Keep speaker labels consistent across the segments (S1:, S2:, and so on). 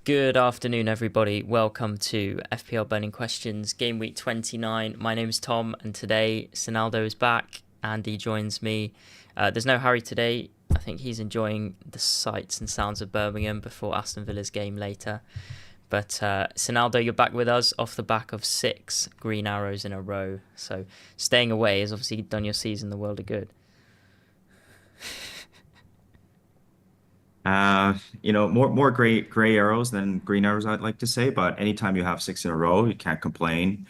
S1: Good afternoon, everybody. Welcome to FPL Burning Questions, Gameweek 29. My name is Tom, and today Sonaldo is back. Andy joins me. There's no Harry today. I think he's enjoying the sights and sounds of Birmingham before Aston Villa's game later. But Sonaldo, you're back with us off the back of 6 green arrows in a row. So staying away has obviously done your season the world of good.
S2: More gray arrows than green arrows, I'd like to say, but anytime you have 6 in a row, you can't complain.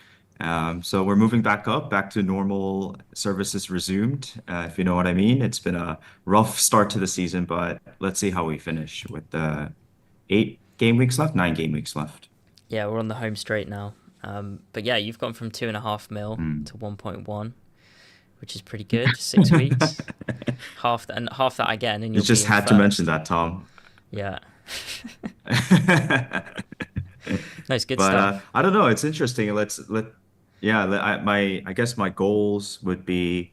S2: So we're moving back to normal services resumed, if you know what I mean. It's been a rough start to the season, but let's see how we finish with 8 game weeks left, 9 game weeks left.
S1: Yeah, we're on the home straight now. But yeah, you've gone from 2.5 mil
S2: Mm.
S1: to 1.1, which is pretty good. 6 weeks. Half that again, and
S2: You
S1: you'll be
S2: just
S1: in
S2: had to mention
S1: first.
S2: that, Tom.
S1: Yeah. No, it's good
S2: But
S1: stuff.
S2: I don't know. It's interesting. Yeah. I guess my goals would be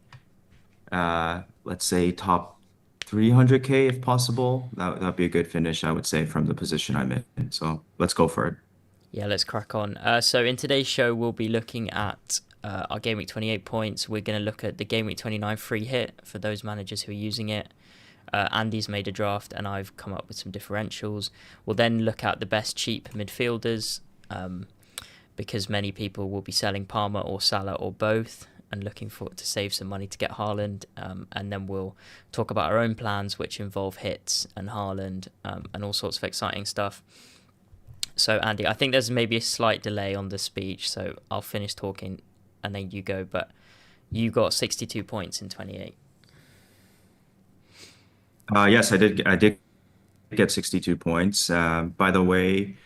S2: let's say top 300K if possible. That'd be a good finish, I would say, from the position I'm in. So let's go for it.
S1: Yeah, let's crack on. So in today's show, we'll be looking at our Game Week 28 points. We're going to look at the Game Week 29 Free Hit for those managers who are using it. Andy's made a draft, and I've come up with some differentials. We'll then look at the best cheap midfielders, because many people will be selling Palmer or Salah or both and looking for to save some money to get Haaland. And then we'll talk about our own plans, which involve hits and Haaland, and all sorts of exciting stuff. So, Andy, I think there's maybe a slight delay on the speech, so I'll finish talking and then you go. But you got 62 points in 28.
S2: Yes, I did get 62 points. By the way,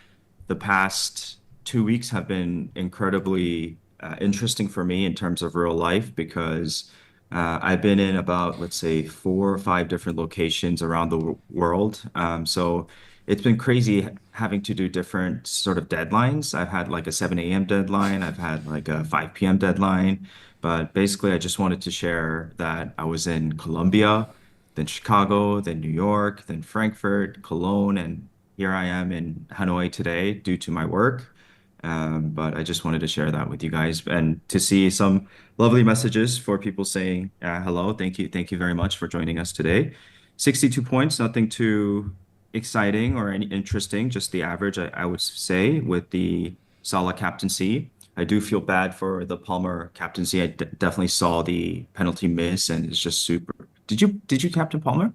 S2: the past 2 weeks have been incredibly interesting for me in terms of real life because I've been in about, let's say, 4 or 5 different locations around the world. So it's been crazy having to do different sort of deadlines. I've had like a 7 a.m. deadline, I've had like a 5 p.m. deadline. But basically, I just wanted to share that I was in Colombia, then Chicago, then New York, then Frankfurt, Cologne, and here I am in Hanoi today due to my work. But I just wanted to share that with you guys and to see some lovely messages for people saying hello. Thank you very much for joining us today. 62 points, nothing too exciting or any interesting, just the average, I would say, with the Salah captaincy. I do feel bad for the Palmer captaincy. I definitely saw the penalty miss, and it's just super. Did you captain Palmer?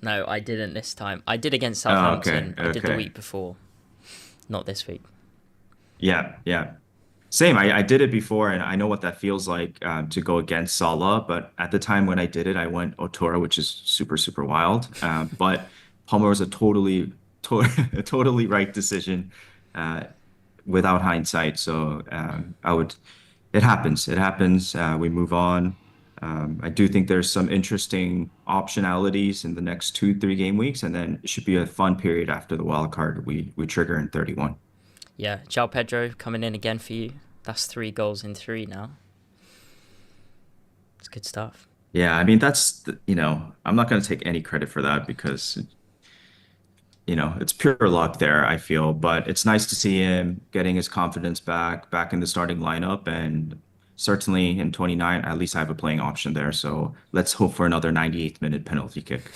S1: No, I didn't this time. I did against
S2: Oh, okay,
S1: Southampton. I did the
S2: okay.
S1: week before, not this week.
S2: Yeah, yeah. Same. I did it before, and I know what that feels like to go against Salah. But at the time when I did it, I went Otora, which is super wild. But Palmer was a totally right decision uh, without hindsight. So I would. It happens. It happens. We move on. I do think there's some interesting optionalities in the next 2, 3 game weeks, and then it should be a fun period after the wild card we trigger in 31.
S1: Yeah, João Pedro coming in again for you. That's 3 goals in 3 now. It's good stuff.
S2: Yeah, I mean I'm not going to take any credit for that because it's pure luck there, I feel, but it's nice to see him getting his confidence back in the starting lineup and certainly in 29 at least I have a playing option there. So let's hope for another 98th minute penalty kick.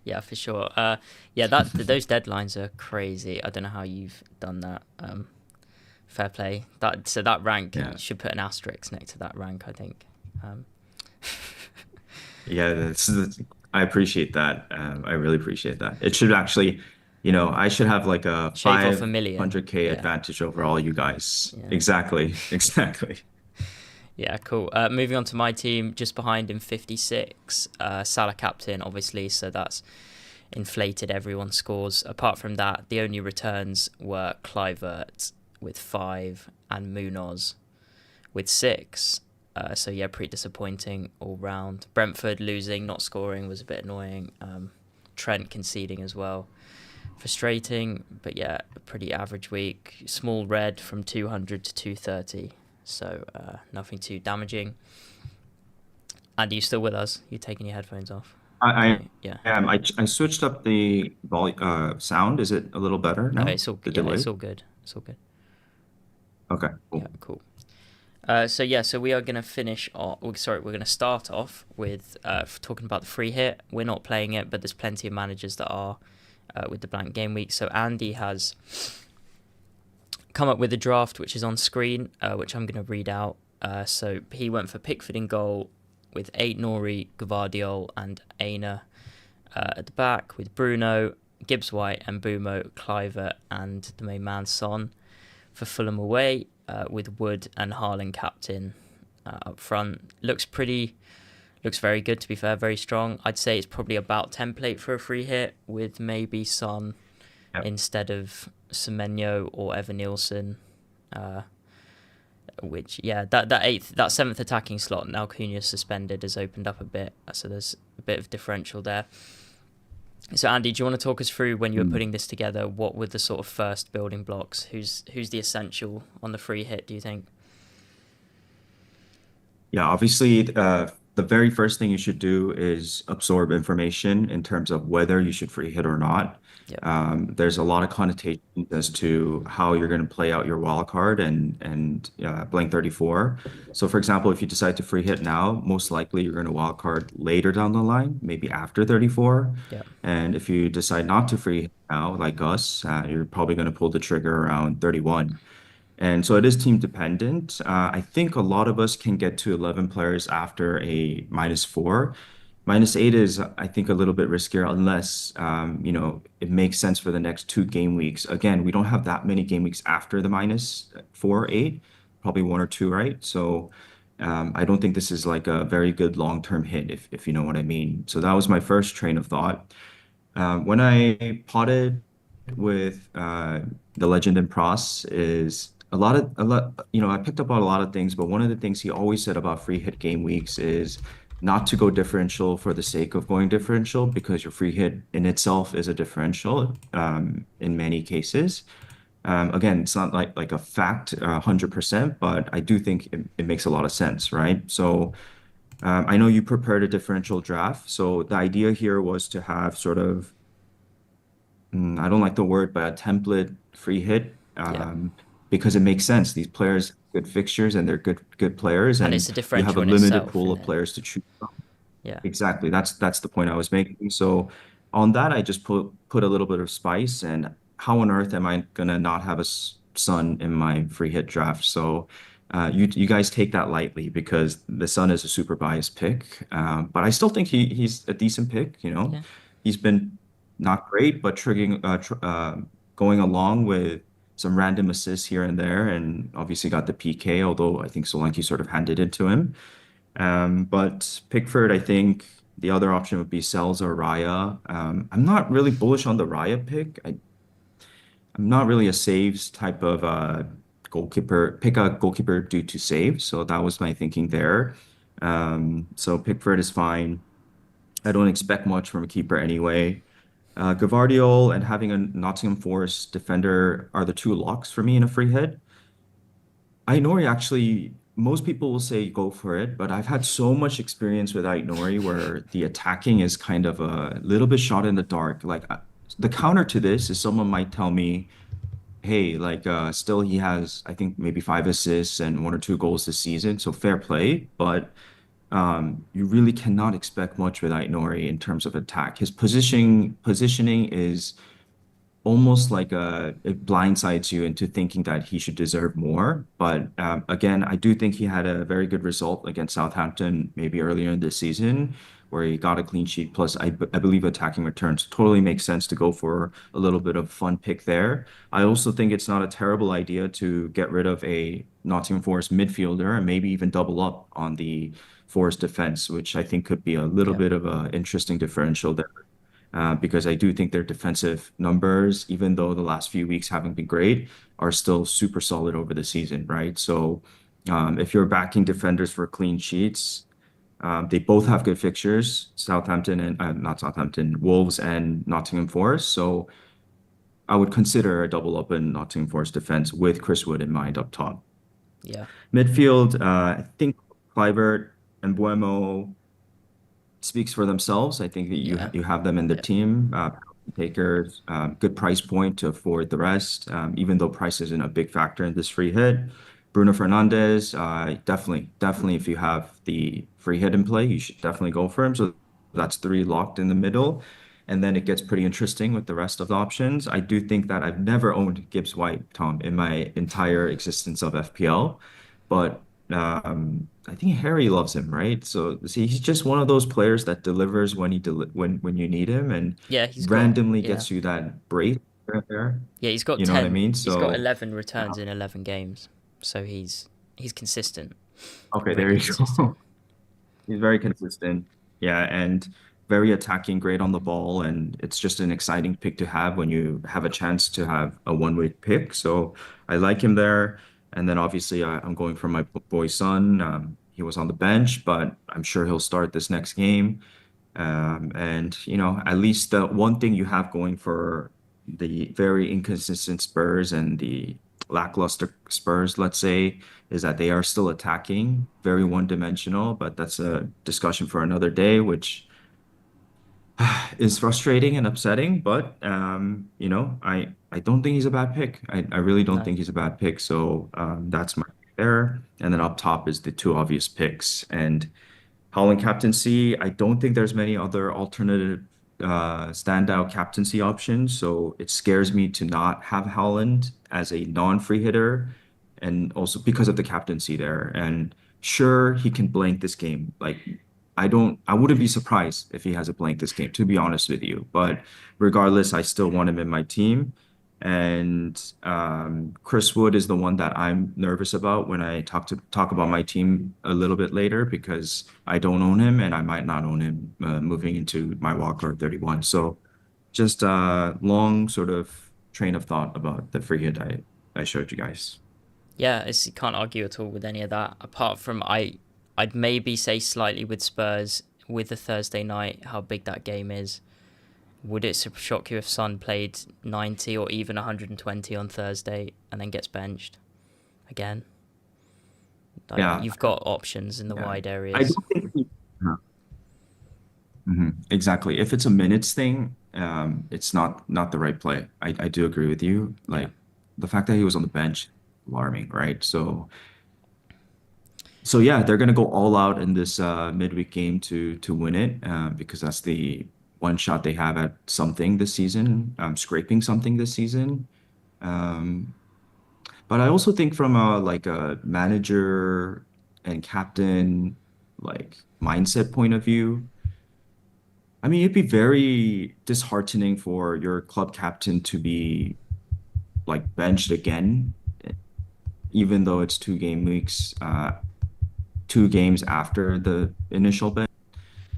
S1: Yeah, for sure. Yeah, those deadlines are crazy. I don't know how you've done that. Fair play. That rank, you
S2: Yeah.
S1: should put an asterisk next to that rank, I think. Um,
S2: Yeah, I appreciate that. I really appreciate that. It should actually, I should have like a
S1: Shave off 1 million.
S2: 500K
S1: Yeah,
S2: advantage over all you guys.
S1: yeah.
S2: Exactly. Exactly.
S1: Yeah, cool. Moving on to my team, just behind in 56, Salah captain, obviously, so that's inflated everyone's scores. Apart from that, the only returns were Clivert with 5 and Munoz with 6. So yeah, pretty disappointing all round. Brentford losing, not scoring was a bit annoying. Trent conceding as well. Frustrating, but yeah, a pretty average week. Small red from 200 to 230. So nothing too damaging. And are you still with us? You taking your headphones off?
S2: I
S1: Yeah.
S2: am. I switched up the volume sound. Is it a little better
S1: No,
S2: now?
S1: it's all
S2: The
S1: yeah, it's
S2: delay?
S1: all good. It's all good.
S2: Okay,
S1: Yeah,
S2: cool.
S1: cool. So yeah, so we are gonna finish off. Sorry, we're gonna start off with talking about the free hit. We're not playing it, but there's plenty of managers that are with the blank game week. So Andy has come up with a draft which is on screen, which I'm gonna read out. So he went for Pickford in goal with Eight Nori, Gvardiol, and Aina at the back with Bruno, Gibbs White, and Bumo, Cliver, and the main man Son for Fulham away with Wood and Haaland captain up front. Looks very good to be fair, very strong. I'd say it's probably about template for a free hit with maybe Son
S2: Yeah.
S1: instead of Semenyo or Evan Nielsen. Uh, which that seventh attacking slot now Cunha suspended has opened up a bit, so there's a bit of differential there. So Andy, do you want to talk us through when you were
S2: Mm.
S1: putting this together? What were the sort of first building blocks? Who's the essential on the free hit? Do you think?
S2: Yeah, obviously, the very first thing you should do is absorb information in terms of whether you should free hit or not.
S1: Yep.
S2: There's a lot of connotations as to how you're going to play out your wild card and blank 34. So, for example, if you decide to free hit now, most likely you're going to wild card later down the line, maybe after 34.
S1: Yep.
S2: And if you decide not to free hit now, like us, you're probably going to pull the trigger around 31. And so it is team dependent. I think a lot of us can get to 11 players after a -4. -8 is, I think, a little bit riskier unless, it makes sense for the next 2 game weeks. Again, we don't have that many game weeks after the -4, 8, probably one or two, right? So I don't think this is like a very good long-term hit, if you know what I mean. So that was my first train of thought. When I potted with the legend and Pros is a lot, I picked up on a lot of things, but one of the things he always said about free hit game weeks is not to go differential for the sake of going differential because your free hit in itself is a differential in many cases. Again, it's not like a fact 100%, but I do think it makes a lot of sense, right? So I know you prepared a differential draft. So the idea here was to have sort of I don't like the word, but a template free hit
S1: Yeah.
S2: because it makes sense. These players have good fixtures and they're good players,
S1: And it's
S2: and
S1: a
S2: you have a
S1: differential in
S2: limited
S1: itself,
S2: pool
S1: isn't
S2: of
S1: it?
S2: players to choose from.
S1: Yeah.
S2: Exactly. That's the point I was making. So on that, I just put a little bit of spice. And how on earth am I gonna not have a Sun in my free hit draft? So you guys take that lightly because the Sun is a super biased pick. But I still think he's a decent pick.
S1: Yeah.
S2: He's been not great, but going along with some random assists here and there, and obviously got the PK. Although I think Solanke sort of handed it to him. But Pickford, I think the other option would be Sells or Raya. I'm not really bullish on the Raya pick. I'm not really a saves type of goalkeeper. Pick a goalkeeper due to save. So that was my thinking there. So Pickford is fine. I don't expect much from a keeper anyway. Gvardiol and having a Nottingham Forest defender are the two locks for me in a free hit. Nori actually, most people will say go for it, but I've had so much experience with Nori where the attacking is kind of a little bit shot in the dark. Like the counter to this is someone might tell me, hey, like still he has, I think maybe 5 assists and one or two goals this season, so fair play. But you really cannot expect much with Nori in terms of attack. His positioning is almost like it blindsides you into thinking that he should deserve more. But again, I do think he had a very good result against Southampton maybe earlier in this season, where he got a clean sheet. Plus, I believe attacking returns totally makes sense to go for a little bit of fun pick there. I also think it's not a terrible idea to get rid of a Nottingham Forest midfielder and maybe even double up on the Forest defense, which I think could be a little
S1: Yeah.
S2: bit of an interesting differential there because I do think their defensive numbers, even though the last few weeks haven't been great, are still super solid over the season, right? So if you're backing defenders for clean sheets, they both have good fixtures, Southampton and not Southampton, Wolves and Nottingham Forest. So I would consider a double up in Nottingham Forest defense with Chris Wood in mind up top.
S1: Yeah.
S2: Midfield, I think Kluivert and Buemo. speaks for themselves. I think that
S1: Yeah.
S2: you have them in the
S1: Yeah.
S2: team, takers, good price point to afford the rest. Even though price isn't a big factor in this free hit. Bruno Fernandes, definitely, if you have the free hit in play, you should definitely go for him. So that's three locked in the middle. And then it gets pretty interesting with the rest of the options. I do think that I've never owned Gibbs White, Tom, in my entire existence of FPL, but I think Harry loves him, right? So see, he's just one of those players that delivers when when you need him, and
S1: Yeah, he's got
S2: randomly
S1: yeah.
S2: gets you that brace right there.
S1: Yeah, he's got
S2: You know what I
S1: 10.
S2: mean?
S1: He's got
S2: So
S1: 11 returns in 11 games. So he's consistent.
S2: okay, there
S1: Really
S2: you
S1: consistent.
S2: go. He's very consistent. Yeah, and very attacking, great on the ball, and it's just an exciting pick to have when you have a chance to have a one-way pick. So I like him there. And then obviously I'm going for my boy Son. He was on the bench, but I'm sure he'll start this next game. And at least the one thing you have going for the very inconsistent Spurs and the lackluster Spurs, let's say, is that they are still attacking, very one-dimensional, but that's a discussion for another day, which is frustrating and upsetting. But I don't think he's a bad pick. I really don't
S1: No.
S2: think he's a bad pick. So that's my pick there. And then up top is the two obvious picks. And Holland captaincy, I don't think there's many other alternative standout captaincy options. So it scares me to not have Holland as a non-free hitter, and also because of the captaincy there. And sure, he can blank this game. Like I wouldn't be surprised if he has a blank this game, to be honest with you. But regardless, I still want him in my team. And Chris Wood is the one that I'm nervous about when I talk about my team a little bit later, because I don't own him and I might not own him moving into my wildcard 31. So just a long sort of train of thought about the free hit I showed you guys.
S1: Yeah, you can't argue at all with any of that. Apart from I'd maybe say slightly with Spurs with the Thursday night, how big that game is. Would it shock you if Son played 90 or even 120 on Thursday and then gets benched again? Like
S2: Yeah,
S1: you've got options in the
S2: yeah.
S1: wide
S2: I
S1: areas.
S2: don't think exactly. If it's a minutes thing, it's not the right play. I do agree with you.
S1: Yeah.
S2: Like the fact that he was on the bench, alarming, right? So yeah, they're gonna go all out in this midweek game to win it, because that's the one shot they have at something this season, scraping something this season. Um, but I also think from a like a manager and captain like mindset point of view, I mean, it'd be very disheartening for your club captain to be like benched again, even though it's 2 game weeks, 2 games after the initial bench.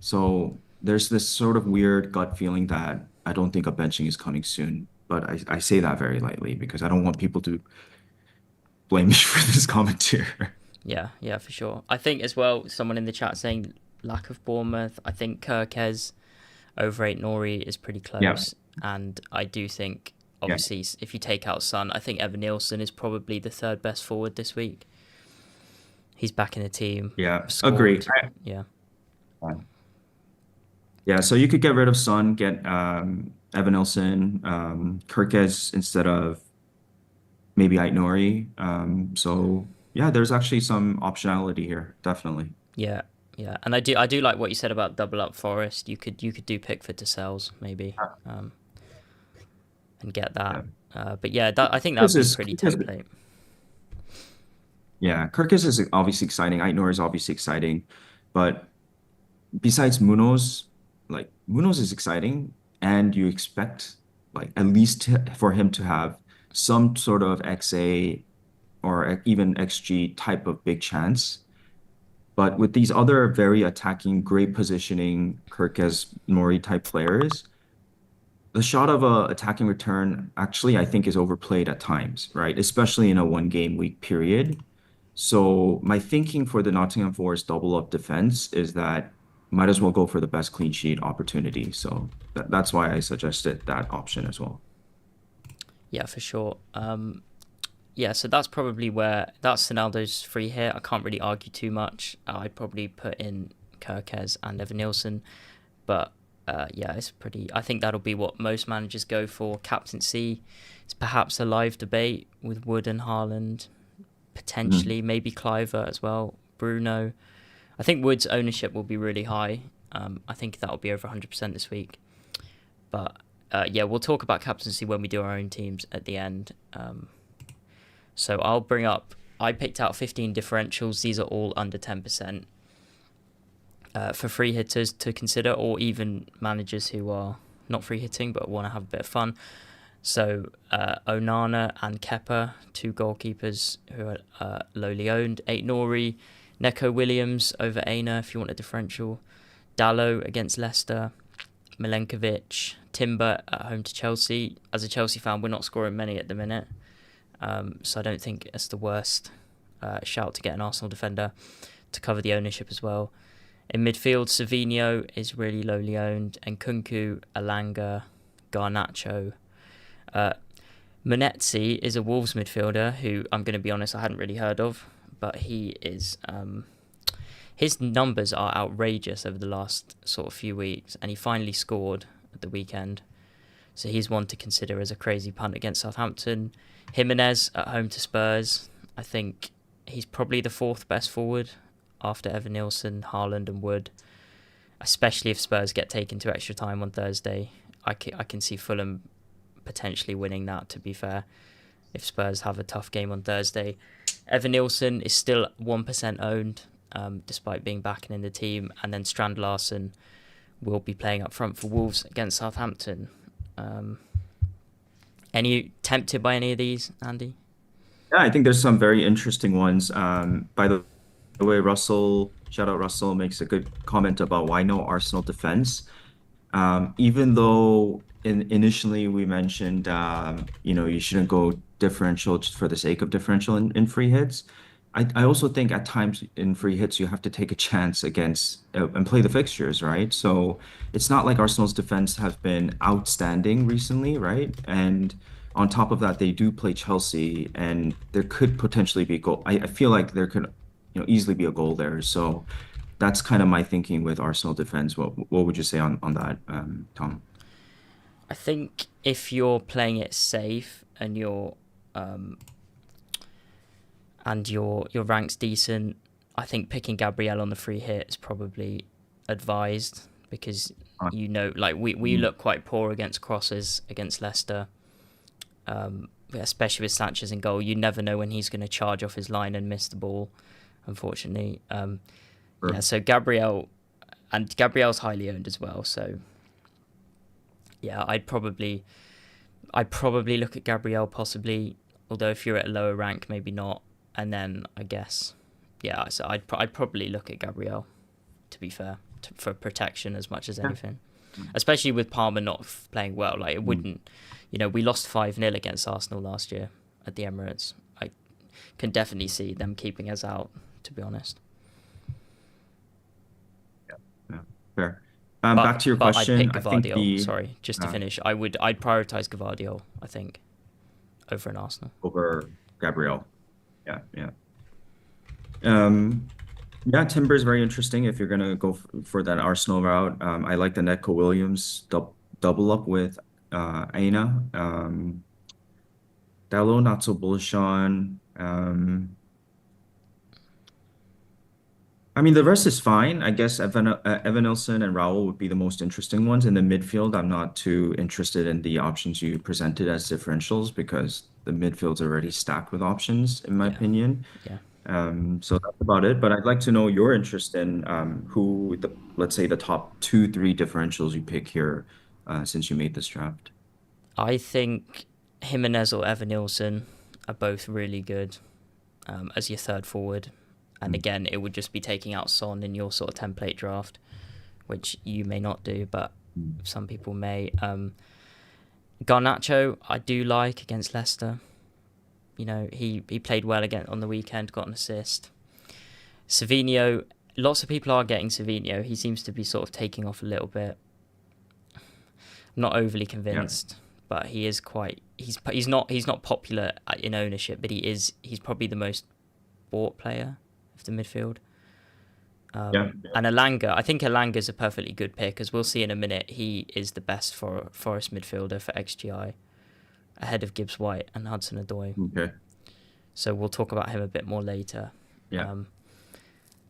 S2: So there's this sort of weird gut feeling that I don't think a benching is coming soon. But I say that very lightly because I don't want people to blame me for this comment here.
S1: Yeah, yeah, for sure. I think as well, someone in the chat saying lack of Bournemouth. I think Kirkez over 8 Nori is pretty
S2: Yeah,
S1: close. And I do think,
S2: yeah,
S1: obviously, if you take out Son, I think Evan Nielsen is probably the third best forward this week. He's back in the team,
S2: yeah. Agree.
S1: scored. Yeah,
S2: Yeah, so you could get rid of Son, get Evan Nilsson, Kirkez instead of maybe Aitnori. So yeah, there's actually some optionality here, definitely.
S1: yeah, yeah. And I do like what you said about double up Forest. You could do Pickford to Sells maybe, um, and get that.
S2: Yeah.
S1: But yeah, I think that would
S2: Kirkez
S1: be
S2: is,
S1: pretty template.
S2: yeah, Kirkez is obviously exciting. Aitnori is obviously exciting, but besides Munoz, like Munoz is exciting, and you expect like at least for him to have some sort of XA or even XG type of big chance. But with these other very attacking, great positioning, Kirkez, Nori type players, the shot of a attacking return actually I think is overplayed at times, right? Especially in a 1 game week period. So my thinking for the Nottingham Forest double up defense is that might as well go for the best clean sheet opportunity. So that's why I suggested that option as well.
S1: Yeah, for sure. Yeah, so that's probably where that's Sonaldo's free hit. I can't really argue too much. I'd probably put in Kirkez and Evan Nielsen. But yeah, it's pretty. I think that'll be what most managers go for. Captaincy is perhaps a live debate with Wood and Haaland,
S2: Mhm.
S1: potentially maybe Cliver as well. Bruno. I think Wood's ownership will be really high. I think that'll be over 100% this week. But yeah, we'll talk about captaincy when we do our own teams at the end. So I'll bring up. I picked out 15 differentials. These are all under 10%. For free hitters to consider, or even managers who are not free hitting but want to have a bit of fun. So Onana and Kepa, two goalkeepers who are lowly owned. 8 Nori, Neko Williams over Aina if you want a differential. Dallo against Leicester. Milenkovic, Timber at home to Chelsea. As a Chelsea fan, we're not scoring many at the minute. So I don't think it's the worst shout to get an Arsenal defender to cover the ownership as well. In midfield, Savinho is really lowly owned, and Nkunku, Alanga, Garnacho. Munetsi is a Wolves midfielder who, I'm going to be honest, I hadn't really heard of, but he is... his numbers are outrageous over the last sort of few weeks, and he finally scored at the weekend. So he's one to consider as a crazy punt against Southampton. Jimenez at home to Spurs. I think he's probably the fourth best forward after Evan Nielsen, Haaland and Wood, especially if Spurs get taken to extra time on Thursday. I can see Fulham potentially winning that, to be fair, if Spurs have a tough game on Thursday. Evan Nielsen is still 1% owned, despite being back and in the team. And then Strand Larsen will be playing up front for Wolves against Southampton. Any tempted by any of these, Andy?
S2: Yeah, I think there's some very interesting ones. By the way, shout out Russell, makes a good comment about why no Arsenal defense. Even though initially we mentioned, you shouldn't go differential just for the sake of differential in free hits. I also think at times in free hits you have to take a chance against and play the fixtures, right? So it's not like Arsenal's defense have been outstanding recently, right? And on top of that, they do play Chelsea, and there could potentially be a goal. I feel like there could, easily be a goal there. So that's kind of my thinking with Arsenal defense. What would you say on that, Tom?
S1: I think if you're playing it safe and um, your rank's decent, I think picking Gabriel on the free hit is probably advised, because like we
S2: Mm.
S1: look quite poor against crosses against Leicester, especially with Sanchez in goal. You never know when he's going to charge off his line and miss the ball, unfortunately. Yeah,
S2: Sure.
S1: so Gabriel's highly owned as well. So yeah, I'd probably look at Gabriel possibly, although if you're at a lower rank, maybe not. And then I guess, yeah, so I'd probably look at Gabriel, to be fair, for protection as much as
S2: Yeah.
S1: anything. Especially with Palmer not playing well, like it
S2: Mm.
S1: wouldn't, we lost 5-0 against Arsenal last year at the Emirates. I can definitely see them keeping us out, to be honest.
S2: Yeah. Fair.
S1: But
S2: Back to your
S1: but I'd
S2: question.
S1: pick
S2: I think
S1: Gavardiol. Sorry, just to
S2: uh,
S1: finish, I'd prioritize Gavardiol, I think, over an Arsenal.
S2: over Gabriel. Yeah, yeah. Um, yeah, Timber is very interesting if you're gonna go for that Arsenal route. I like the Netco Williams double up with Aina. Dalot, not so bullish on. I mean, the rest is fine. I guess Evan Nilsson and Raul would be the most interesting ones. In the midfield, I'm not too interested in the options you presented as differentials because the midfield's already stacked with options, in my
S1: Yeah,
S2: opinion.
S1: yeah.
S2: So that's about it. But I'd like to know your interest in let's say, the top two, three differentials you pick here, since you made this draft.
S1: I think Jimenez or Evan Nielsen are both really good as your third forward. And
S2: Mm,
S1: again, it would just be taking out Son in your sort of template draft, which you may not do, but
S2: mm.
S1: some people may. Garnacho, I do like against Leicester. He played well again on the weekend, got an assist. Savinho, lots of people are getting Savinho. He seems to be sort of taking off a little bit. I'm not overly
S2: Yeah.
S1: convinced, but he is quite. He's not popular in ownership, but he's probably the most bought player of the midfield.
S2: Yeah.
S1: And Elanga, I think Elanga's a perfectly good pick, as we'll see in a minute. He is the best for Forest midfielder for XGI, ahead of Gibbs White and Hudson-Odoi.
S2: Okay.
S1: So we'll talk about him a bit more later.
S2: Yeah.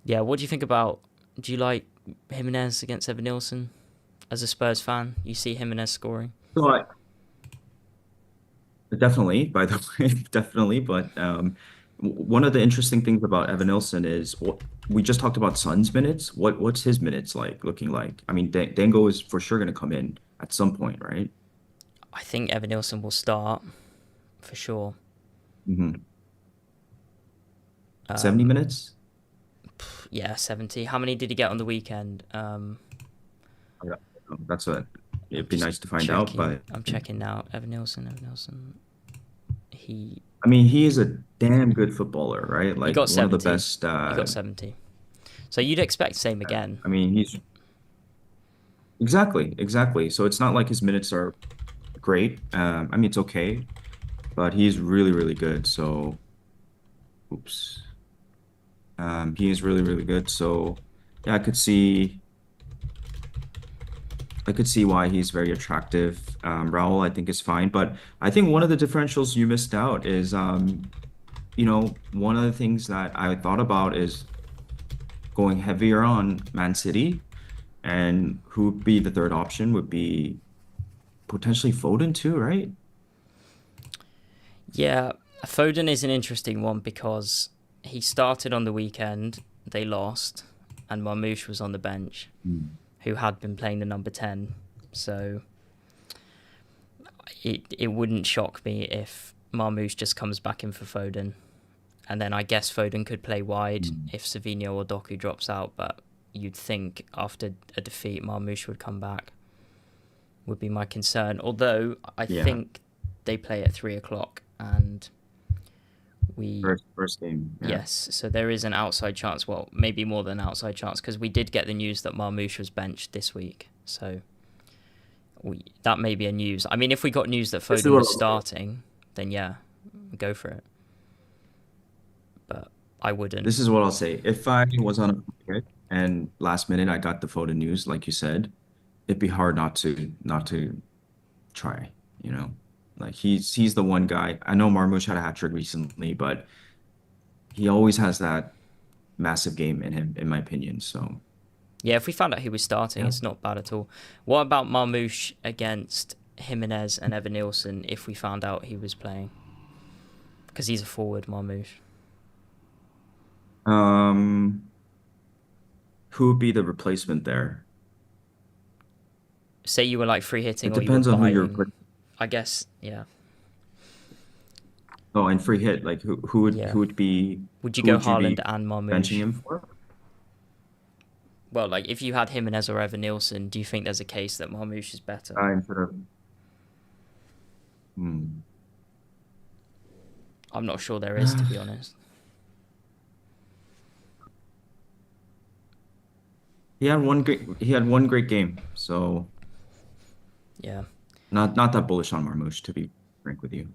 S1: Yeah, what do you think about... Do you like Jimenez against Evan Nilsson? As a Spurs fan, you see Jimenez scoring?
S2: So definitely, by the way, definitely. But one of the interesting things about Evan Nilsson is what we just talked about Son's minutes. What's his minutes looking like? I mean, Dango is for sure going to come in at some point, right?
S1: I think Evan Nilsson will start, for sure.
S2: 70 minutes?
S1: Yeah, 70. How many did he get on the weekend?
S2: Yeah. That's what it'd be
S1: Just
S2: nice to find out. But
S1: I'm checking now. Evan Nilsson.
S2: I mean, he is a damn good footballer, right?
S1: He
S2: Like
S1: got
S2: one of the
S1: 70.
S2: best.
S1: He got 70. So you'd expect same again.
S2: I mean, he's exactly. So it's not like his minutes are great. I mean, it's okay, but he's really good. So, oops. He is really good. So, yeah, I could see why he's very attractive. Raul, I think, is fine, but I think one of the differentials you missed out is, one of the things that I thought about is going heavier on Man City, and who would be the third option would be potentially Foden too, right?
S1: Yeah, Foden is an interesting one because he started on the weekend, they lost, and Marmoush was on the bench, who had been playing the number 10. So it wouldn't shock me if Marmoush just comes back in for Foden. And then I guess Foden could play wide if Savinho or Doku drops out, but you'd think after a defeat, Marmoush would come back, would be my concern. Although I think they play at 3 o'clock and
S2: first game. Yeah.
S1: Yes, so there is an outside chance, well, maybe more than an outside chance, because we did get the news that Marmoush was benched this week. So that may be a news. I mean, if we got news that Foden was starting, then yeah, go for it. But I wouldn't.
S2: This is what I'll say. If I was on a pick and last minute I got the Foden news, like you said, it'd be hard not to try, you know. Like he's the one guy. I know Marmoush had a hat trick recently, but he always has that massive game in him, in my opinion. So
S1: yeah, if we found out he was starting,
S2: yeah.
S1: It's not bad at all. What about Marmoush against Jimenez and Evan Nilsson if we found out he was playing? Because he's a forward, Marmoush.
S2: Who would be the replacement there?
S1: Say you were like free hitting
S2: It
S1: or you were
S2: depends on who you're
S1: buying. I guess, yeah.
S2: Oh, and free hit, like who would be
S1: Would you
S2: who
S1: go
S2: would you be
S1: Haaland and
S2: benching
S1: Marmoush?
S2: him for?
S1: Well, like if you had Jimenez or Evan Nilsson, do you think there's a case that Marmoush is better?
S2: Instead of
S1: I'm not sure there is, to be honest.
S2: He had one great game, so
S1: Yeah.
S2: not that bullish on Marmoush, to be frank with you.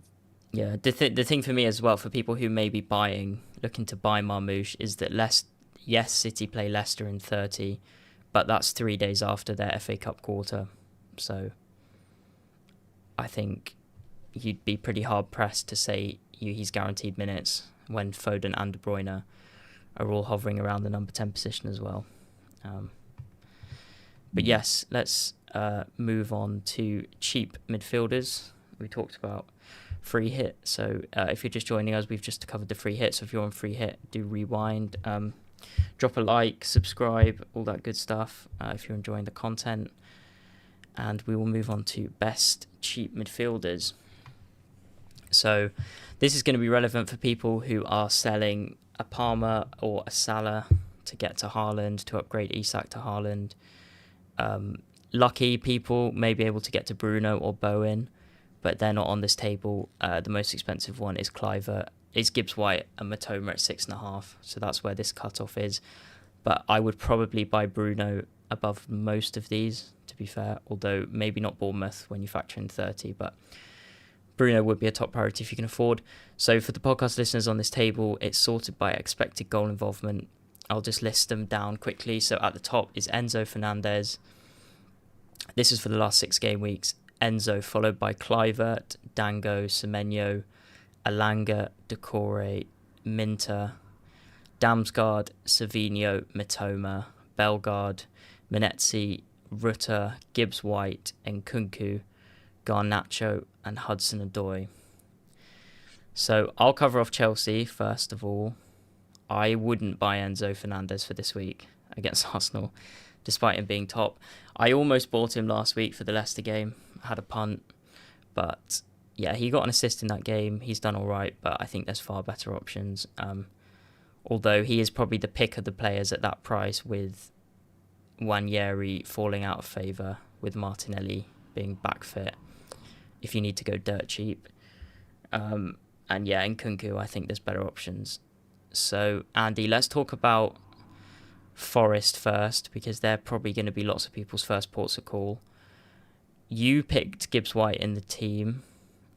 S1: Yeah, the thing for me as well, for people who may be looking to buy Marmoush, is that yes, City play Leicester in 30, but that's 3 days after their FA Cup quarter. So I think you'd be pretty hard pressed to say he's guaranteed minutes when Foden and De Bruyne are all hovering around the number 10 position as well. But yes, let's move on to cheap midfielders. We talked about free hit. So if you're just joining us, we've just covered the free hit. So if you're on free hit, do rewind, drop a like, subscribe, all that good stuff if you're enjoying the content. And we will move on to best cheap midfielders. So this is going to be relevant for people who are selling a Palmer or a Salah to get to Haaland, to upgrade Isak to Haaland. Lucky people may be able to get to Bruno or Bowen, but they're not on this table. The most expensive one is Gibbs White and Matoma at 6.5. So that's where this cutoff is. But I would probably buy Bruno above most of these, to be fair, although maybe not Bournemouth when you factor in 30, but Bruno would be a top priority if you can afford. So for the podcast listeners on this table, it's sorted by expected goal involvement. I'll just list them down quickly. So at the top is Enzo Fernandez. This is for the last 6 game weeks. Enzo followed by Kluivert, Dango, Semenyo, Alanga, Decore, Minter, Damsgaard, Savino, Matoma, Bellegarde, Minetzi, Rutter, Gibbs-White, Nkunku, Garnacho, and Hudson-Odoi. So I'll cover off Chelsea first of all. I wouldn't buy Enzo Fernandez for this week against Arsenal, despite him being top. I almost bought him last week for the Leicester game. Had a punt, but yeah, he got an assist in that game. He's done all right, but I think there's far better options. Although he is probably the pick of the players at that price, with Wanyeri falling out of favour, with Martinelli being back fit, if you need to go dirt cheap. And yeah, in Kunku, I think there's better options. So, Andy, let's talk about Forest first, because they're probably going to be lots of people's first ports of call. You picked Gibbs-White in the team.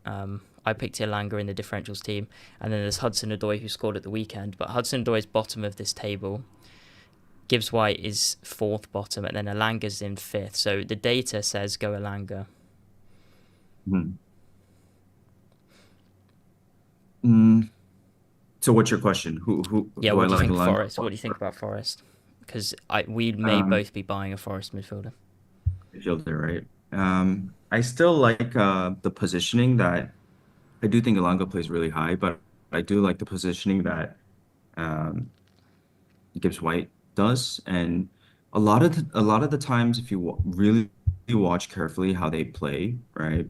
S1: I picked Ilanga in the differentials team. And then there's Hudson-Odoi, who scored at the weekend. But Hudson-Odoi is bottom of this table. Gibbs-White is fourth bottom, and then Ilanga's in fifth. So the data says go Ilanga.
S2: Hmm. Mm. So what's your question? Who
S1: Yeah,
S2: do I
S1: what do you
S2: like
S1: think
S2: Along?
S1: Forest? What do you think about Forest? Because we may
S2: Um,
S1: both be buying a Forest midfielder.
S2: Midfielder, right? I still like the positioning that I do think Alonga plays really high, but I do like the positioning that um, Gibbs White does. And a lot of the times, if you really watch carefully how they play, right?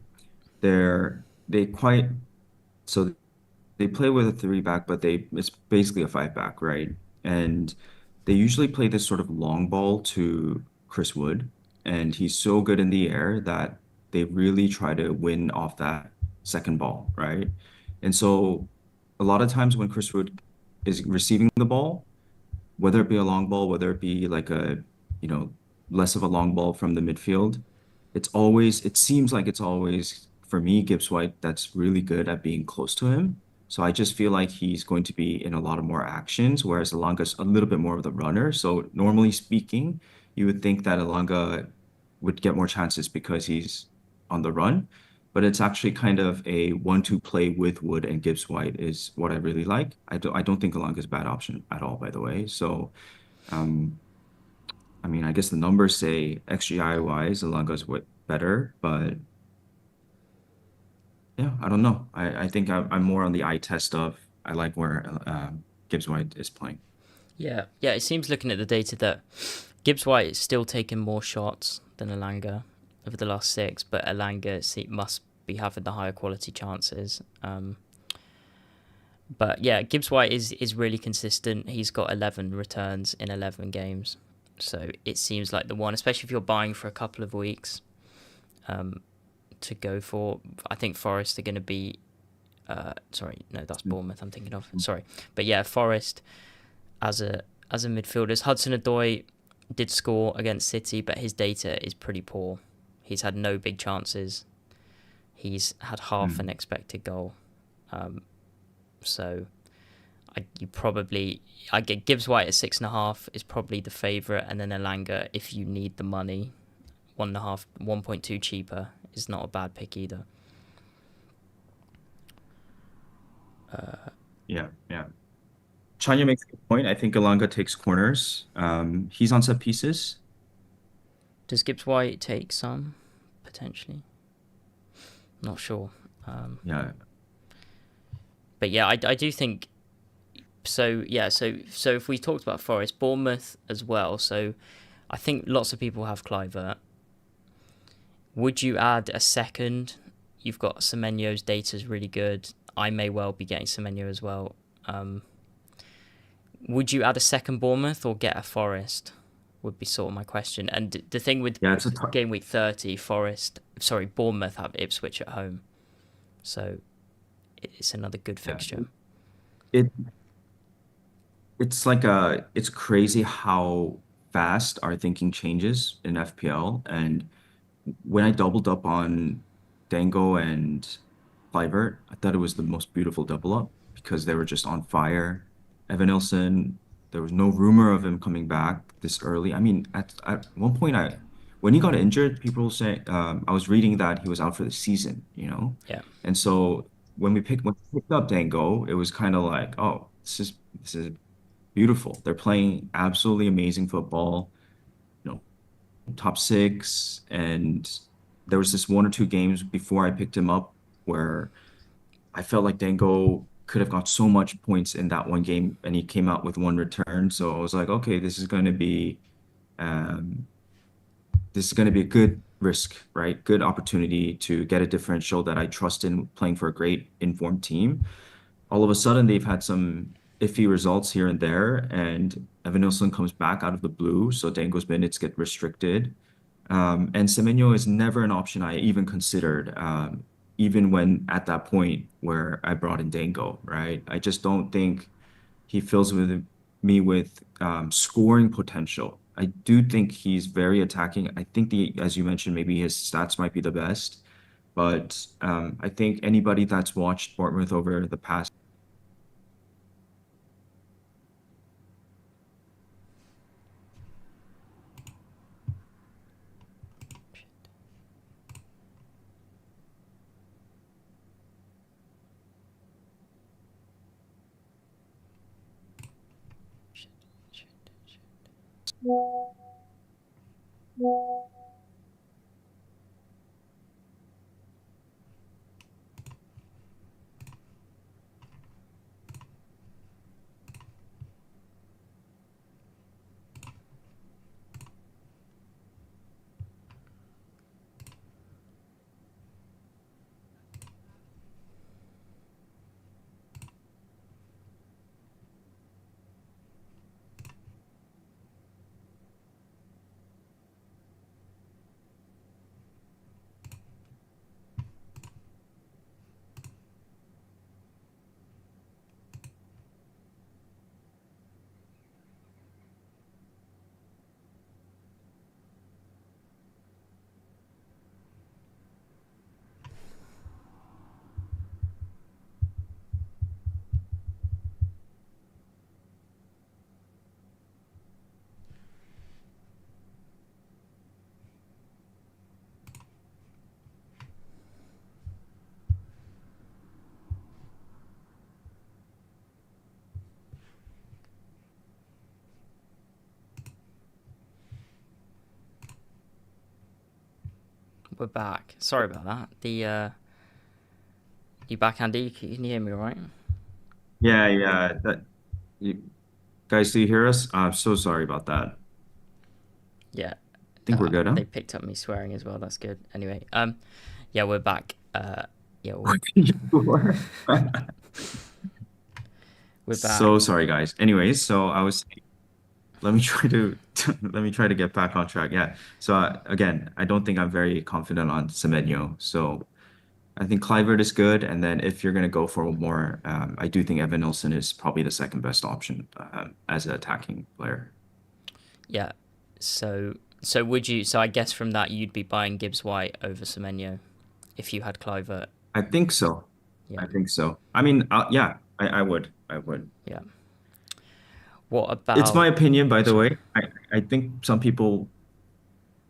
S2: They quite so they play with a three back, but they it's basically a five back, right? And they usually play this sort of long ball to Chris Wood, and he's so good in the air that they really try to win off that second ball, right? And so a lot of times when Chris Wood is receiving the ball, whether it be a long ball, whether it be like a, you know, less of a long ball from the midfield, it seems like it's always, for me, Gibbs White that's really good at being close to him. So I just feel like he's going to be in a lot of more actions, whereas Elanga's a little bit more of the runner. So normally speaking, you would think that Elanga would get more chances because he's on the run, but it's actually kind of a 1-2 play with Wood and Gibbs White is what I really like. I don't think Elanga's a bad option at all, by the way. So um I mean, I guess the numbers say XGI wise, Elanga's what better, but yeah, I don't know. I think I'm more on the eye test of I like where Gibbs White is playing.
S1: Yeah, yeah. It seems, looking at the data, that Gibbs White is still taking more shots than Elanga over the last 6, but Elanga must be having the higher quality chances. But yeah, Gibbs White is really consistent. He's got 11 returns in 11 games, so it seems like the one, especially if you're buying for a couple of weeks, to go for. I think Forest are going to be. Sorry, no, that's Bournemouth I'm thinking of. Sorry, but yeah, Forest as a midfielder. Hudson-Odoi did score against City, but his data is pretty poor. He's had no big chances. He's had half an
S2: Mm.
S1: expected goal. So I get Gibbs White at 6.5 is probably the favourite, and then Elanga, if you need the money, 1.5, 1.2 cheaper is not a bad pick either.
S2: Yeah, yeah. Chanya makes a good point. I think Elanga takes corners. He's on set pieces.
S1: Does Gibbs White take some potentially? Not sure.
S2: Yeah.
S1: But yeah, I do think so. Yeah, so if we talked about Forest, Bournemouth as well. So I think lots of people have Kluivert. Would you add a second? You've got Semenyo's data is really good. I may well be getting Semenyo as well. Would you add a second Bournemouth or get a Forest? Would be sort of my question. And the thing with
S2: Yeah,
S1: game week 30, Bournemouth have Ipswich at home, so it's another good
S2: yeah.
S1: fixture.
S2: It it's crazy how fast our thinking changes in FPL. And when I doubled up on Dango and Clivert, I thought it was the most beautiful double up because they were just on fire. Evan Nilsson, There was no rumor of him coming back this early. I mean, at one point, when he got injured, people were saying I was reading that he was out for the season, you know?
S1: Yeah.
S2: And so when we picked up Dango, it was kind of like, oh, this is beautiful. They're playing absolutely amazing football, you know, top six. And there was this one or two games before I picked him up where I felt like Dango could have got so much points in that one game, and he came out with one return. So I was like, okay, um, this is going to be a good risk, right? Good opportunity to get a differential that I trust in playing for a great informed team. All of a sudden, they've had some iffy results here and there, and Evan Nilsson comes back out of the blue, so Dango's minutes get restricted. And Semenyo is never an option I even considered, even when at that point where I brought in Dango, right? I just don't think he fills me with scoring potential. I do think he's very attacking. I think as you mentioned, maybe his stats might be the best, but I think anybody that's watched Bournemouth over the past
S1: We're back. Sorry about that. You back, Andy? Can you hear me all right?
S2: Yeah, yeah. You guys, do you hear us? I'm so sorry about that. I
S1: Yeah.
S2: think we're good, huh?
S1: They picked up me swearing as well. That's good. Anyway, yeah, we're back. Yeah,
S2: Sure.
S1: we're back.
S2: So sorry, guys. Anyways, so I was let me try to let me try to get back on track. Yeah. So again, I don't think I'm very confident on Semenyo. So I think Clivert is good, and then if you're gonna go for more, I do think Evan Nilsson is probably the second best option as an attacking player.
S1: Yeah. So would you? So I guess from that you'd be buying Gibbs White over Semenyo if you had Clivert.
S2: I think so.
S1: Yeah.
S2: I think so. I mean, yeah, I would. I would.
S1: Yeah. What
S2: It's my
S1: about?
S2: opinion, by the
S1: Sorry.
S2: way. I think some people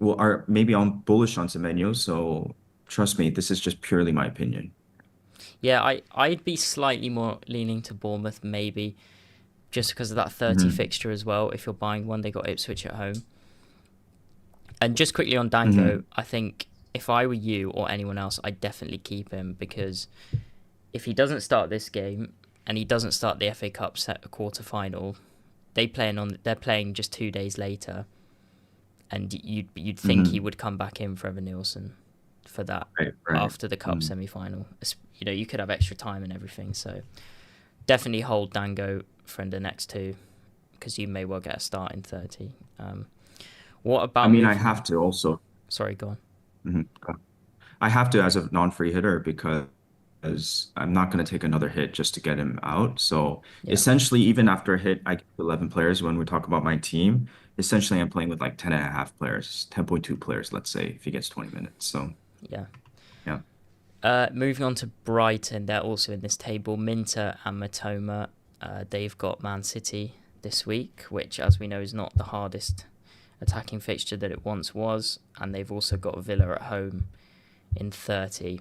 S2: are maybe on bullish on Semenyo, so trust me, this is just purely my opinion.
S1: Yeah, I'd be slightly more leaning to Bournemouth maybe just because of that 30
S2: Hmm.
S1: fixture as well. If you're buying one, they got Ipswich at home. And just quickly on Danko,
S2: Hmm.
S1: I think if I were you or anyone else, I'd definitely keep him because if he doesn't start this game and he doesn't start the FA Cup set quarter final, they're playing just 2 days later, and you'd think he
S2: Hmm.
S1: would come back in for Evan Nielsen for that
S2: Right, right.
S1: after the cup
S2: Mm.
S1: semi final. You know, you could have extra time and everything, so definitely hold Dango for the next two because you may well get a start in 30. What
S2: I
S1: about
S2: mean, I
S1: moving?
S2: have to also.
S1: Sorry, go on.
S2: Mhm. I have to as a non-free hitter because I'm not going to take another hit just to get him out. So
S1: Yeah,
S2: essentially, even after a hit, I get 11 players when we talk about my team. Essentially, I'm playing with like 10 and a half players, 10.2 players, let's say, if he gets 20 minutes. So
S1: yeah.
S2: yeah.
S1: Moving on to Brighton, they're also in this table. Minter and Matoma, they've got Man City. this week, which, as we know, is not the hardest attacking fixture that it once was. And they've also got Villa at home in 30.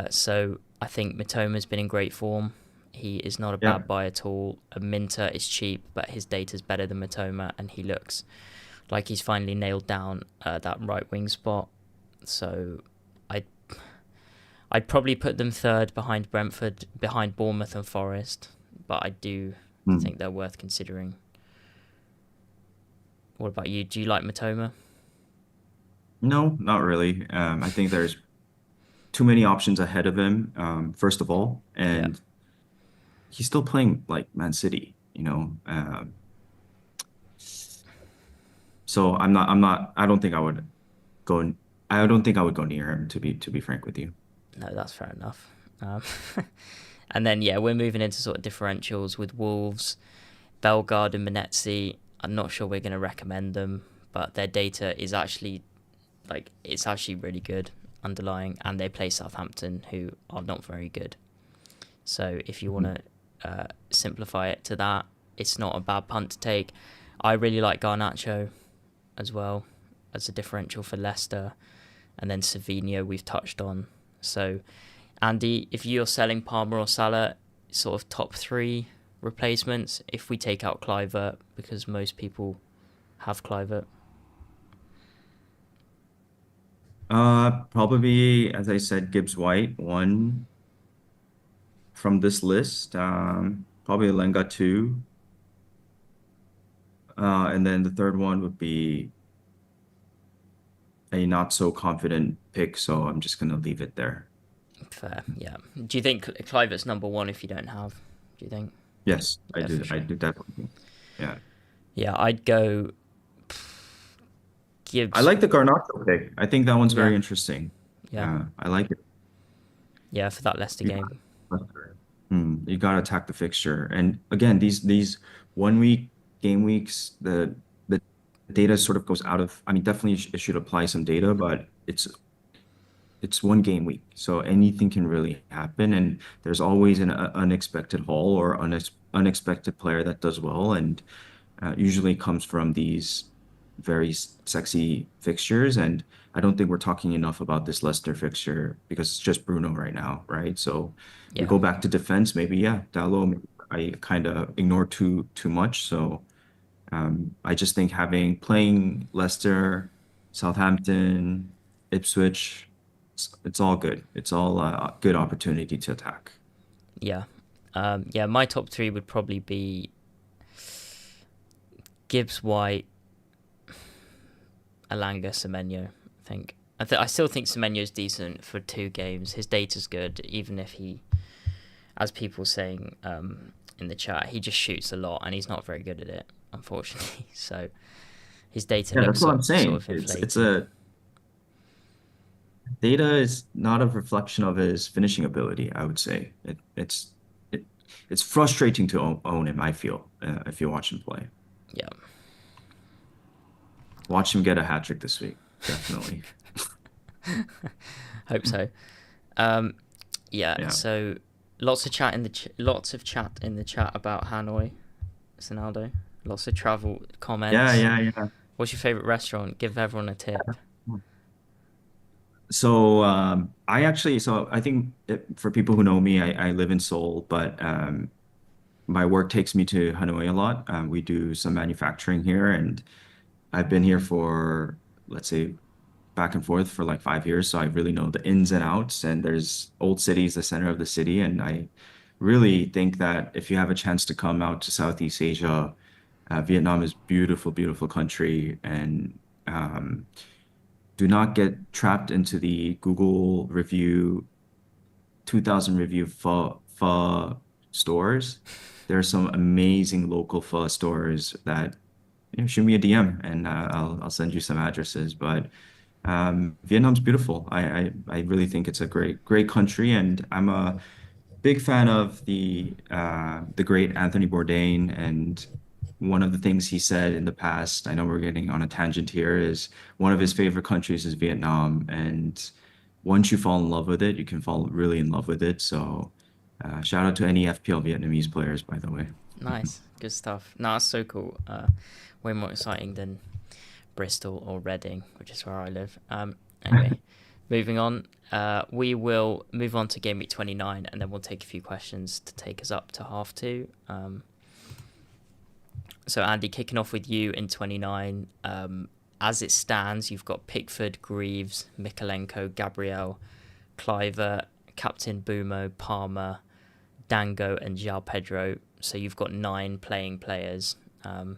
S1: So I think Mitoma's been in great form. He is not a
S2: Yeah.
S1: bad buy at all. Minter is cheap, but his data's better than Mitoma, and he looks like he's finally nailed down that right wing spot. So I'd I'd probably put them third behind Brentford, behind Bournemouth and Forest, but I do
S2: Hmm.
S1: think they're worth considering. What about you? Do you like Mitoma?
S2: No, not really. I think there's too many options ahead of him, first of all,
S1: Yeah,
S2: and he's still playing like Man City, you know. So I don't think I would go, I don't think I would go near him to be frank with you.
S1: no, that's fair enough. Um, and then yeah, we're moving into sort of differentials with Wolves, Bellegarde and Menezzi. I'm not sure we're going to recommend them, but their data is actually it's actually really good underlying, and they play Southampton, who are not very good. So if you want
S2: Mhm.
S1: to simplify it to that, it's not a bad punt to take. I really like Garnacho as well as a differential for Leicester, and then Savinho we've touched on. So Andy, if you're selling Palmer or Salah, sort of top three replacements, if we take out Clivert, because most people have Clivert.
S2: Probably, as I said, Gibbs White, one from this list. Probably Lenga two. And then the third one would be a not so confident pick, so I'm just gonna leave it there.
S1: Fair, yeah. Do you think Clivert's number one if you don't have? Do you think?
S2: Yes, I
S1: Yeah, for
S2: do. I
S1: sure.
S2: do definitely. Yeah.
S1: Yeah, I'd go
S2: I
S1: Gibbs.
S2: like the Garnacho pick. I think that one's
S1: Yeah,
S2: very interesting.
S1: yeah,
S2: I like it.
S1: yeah, for that Leicester
S2: You
S1: game.
S2: you got to attack the fixture. And again, these 1 week game weeks, the data sort of goes out of. I mean, definitely it should apply some data, but it's one game week, so anything can really happen, and there's always an unexpected haul or unexpected player that does well, and usually comes from these very sexy fixtures. And I don't think we're talking enough about this Leicester fixture because it's just Bruno right now, right? So we
S1: Yeah,
S2: go back to defense, maybe yeah, Dalot, maybe I kind of ignore too much. So I just think having playing Leicester, Southampton, Ipswich, it's all good. It's all a good opportunity to attack.
S1: yeah, yeah. My top three would probably be Gibbs, White, Alanga, Semenyo. I think. I still think Semenyo's decent for 2 games. His data's good, even if he, as people saying in the chat, he just shoots a lot and he's not very good at it, unfortunately. So his data
S2: Yeah, that's
S1: looks
S2: what I'm
S1: sort
S2: saying.
S1: of
S2: It's
S1: inflated.
S2: a data is not a reflection of his finishing ability, I would say. It's frustrating to own him, I feel, if you watch him play.
S1: Yeah,
S2: Watch him get a hat trick this week, definitely.
S1: hope so. Um, yeah.
S2: Yeah.
S1: So lots of chat in the chat about Hanoi, Sonaldo. Lots of travel
S2: Yeah,
S1: comments.
S2: yeah, yeah.
S1: What's your favorite restaurant? Give everyone a tip.
S2: So so I think for people who know me, I live in Seoul, but my work takes me to Hanoi a lot. We do some manufacturing here, and I've been here for, let's say, back and forth for like 5 years. So I really know the ins and outs. And there's Old City is the center of the city. And I really think that if you have a chance to come out to Southeast Asia, Vietnam is beautiful, beautiful country. And do not get trapped into the Google review 2000 review pho stores. There are some amazing local pho stores that, shoot me a DM and I'll send you some addresses. But Vietnam's beautiful. I really think it's a great country, and I'm a big fan of the great Anthony Bourdain. And one of the things he said in the past, I know we're getting on a tangent here, is one of his favorite countries is Vietnam. And once you fall in love with it, you can fall really in love with it. So Shout out to any FPL Vietnamese players, by the way.
S1: Nice, good stuff. No, that's so cool. Way more exciting than Bristol or Reading, which is where I live. Anyway, moving on. We will move on to game week 29, and then we'll take a few questions to take us up to half two. So Andy, kicking off with you in 29. As it stands, you've got Pickford, Greaves, Mikolenko, Gabriel, Cliver, Captain Bumo, Palmer, Dango, and João Pedro. So you've got 9 playing players.
S2: Yeah.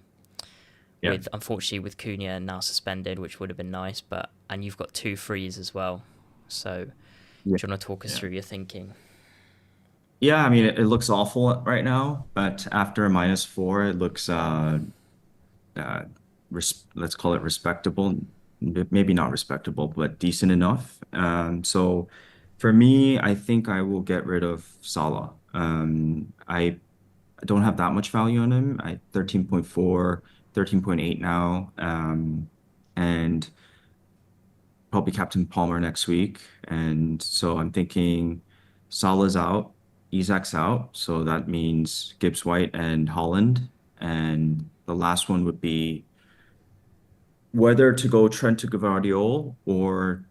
S1: With unfortunately with Cunha now suspended, which would have been nice, and you've got 2 frees as well. So
S2: Yeah.
S1: do you want to talk us
S2: Yeah.
S1: through your thinking?
S2: Yeah, I mean, it looks awful right now, but after a -4, it looks let's call it respectable. Maybe not respectable, but decent enough. So for me, I think I will get rid of Salah. I don't have that much value on him. 13.4, 13.8 now. And probably Captain Palmer next week. And so I'm thinking Salah's out, Isak's out. So that means Gibbs White and Holland. And the last one would be whether to go Trent to Gvardiol or